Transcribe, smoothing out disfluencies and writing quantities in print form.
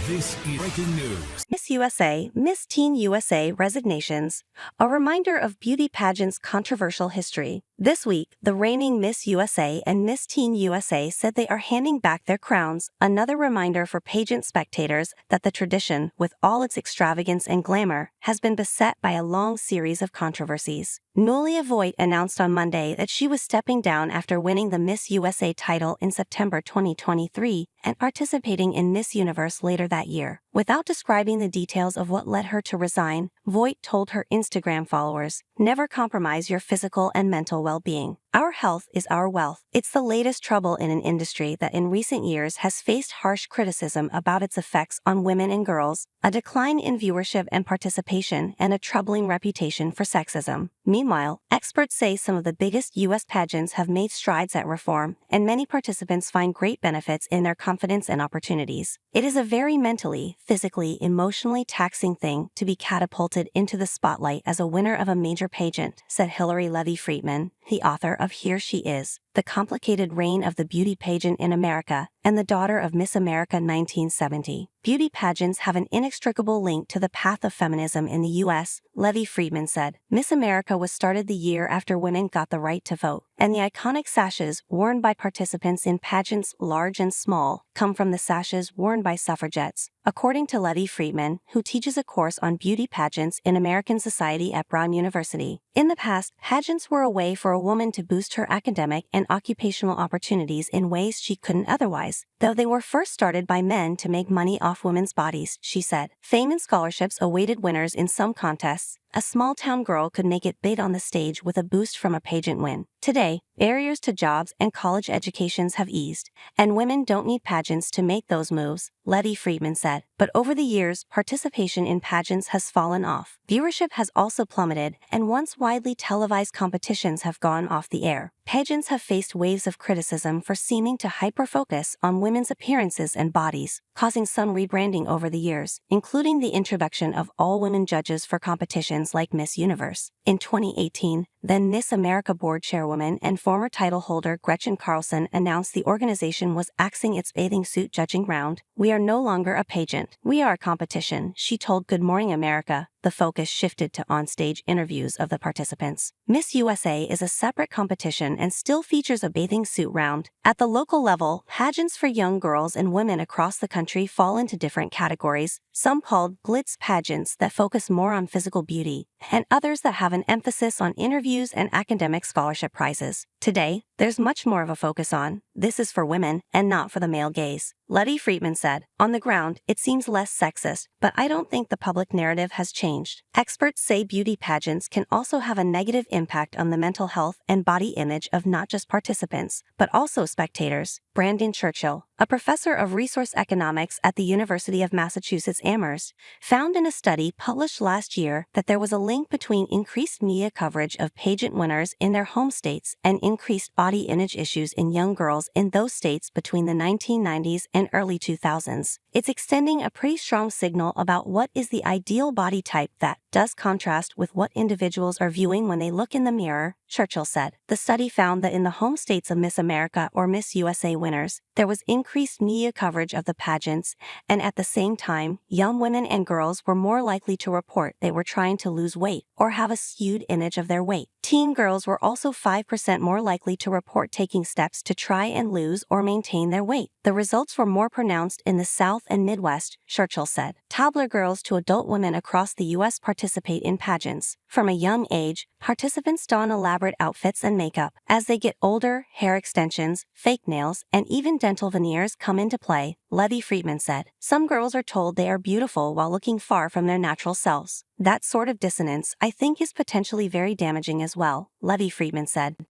This is breaking news. Miss USA, Miss Teen USA resignations, a reminder of beauty pageant's controversial history. This week, the reigning Miss USA and Miss Teen USA said they are handing back their crowns, another reminder for pageant spectators that the tradition, with all its extravagance and glamour, has been beset by a long series of controversies. Noelia Voigt announced on Monday that she was stepping down after winning the Miss USA title in September 2023 and participating in Miss Universe later that year. Without describing the details of what led her to resign, Voigt told her Instagram followers, "Never compromise your physical and mental well-being. Our health is our wealth." It's the latest trouble in an industry that in recent years has faced harsh criticism about its effects on women and girls, a decline in viewership and participation, and a troubling reputation for sexism. Meanwhile, experts say some of the biggest U.S. pageants have made strides at reform, and many participants find great benefits in their confidence and opportunities. It is a very mentally, physically, emotionally taxing thing to be catapulted into the spotlight as a winner of a major pageant, said Hilary Levey Friedman, the author of Here She Is, The Complicated Reign of the Beauty Pageant in America, and the daughter of Miss America 1970. Beauty pageants have an inextricable link to the path of feminism in the U.S., Levey Friedman said. Miss America was started the year after women got the right to vote, and the iconic sashes worn by participants in pageants large and small come from the sashes worn by suffragettes, according to Levey Friedman, who teaches a course on beauty pageants in American society at Brown University. In the past, pageants were a way for a woman to boost her academic and occupational opportunities in ways she couldn't otherwise, though they were first started by men to make money off women's bodies, she said. Fame and scholarships awaited winners in some contests. A small-town girl could make it big on the stage with a boost from a pageant win. Today, barriers to jobs and college educations have eased, and women don't need pageants to make those moves, Levey Friedman said. But over the years, participation in pageants has fallen off. Viewership has also plummeted, and once widely televised competitions have gone off the air. Pageants have faced waves of criticism for seeming to hyper-focus on women's appearances and bodies, causing some rebranding over the years, including the introduction of all-women judges for competitions like Miss Universe. In 2018, then Miss America board chairwoman and former title holder Gretchen Carlson announced the organization was axing its bathing suit judging round. "We are no longer a pageant. We are a competition," she told Good Morning America. The focus shifted to on-stage interviews of the participants. Miss USA is a separate competition and still features a bathing suit round. At the local level, pageants for young girls and women across the country fall into different categories, some called glitz pageants that focus more on physical beauty, and others that have an emphasis on interviews and academic scholarship prizes. Today, there's much more of a focus on, "This is for women and not for the male gaze," Levey Friedman said. "On the ground, it seems less sexist, but I don't think the public narrative has changed." Experts say beauty pageants can also have a negative impact on the mental health and body image of not just participants, but also spectators. Brandon Churchill, a professor of resource economics at the University of Massachusetts Amherst, found in a study published last year that there was a link between increased media coverage of pageant winners in their home states and increased body image issues in young girls in those states between the 1990s and early 2000s. It's extending a pretty strong signal about what is the ideal body type that does contrast with what individuals are viewing when they look in the mirror, Churchill said. The study found that in the home states of Miss America or Miss USA winners, there was increased media coverage of the pageants, and at the same time, young women and girls were more likely to report they were trying to lose weight or have a skewed image of their weight. Teen girls were also 5% more likely to report taking steps to try and lose or maintain their weight. The results were more pronounced in the South and Midwest, Churchill said. Toddler girls to adult women across the U.S. participate in pageants. From a young age, participants don elaborate outfits and makeup. As they get older, hair extensions, fake nails, and even dental veneers come into play, Levey Friedman said. Some girls are told they are beautiful while looking far from their natural selves. That sort of dissonance, I think, is potentially very damaging as well, Levey Friedman said.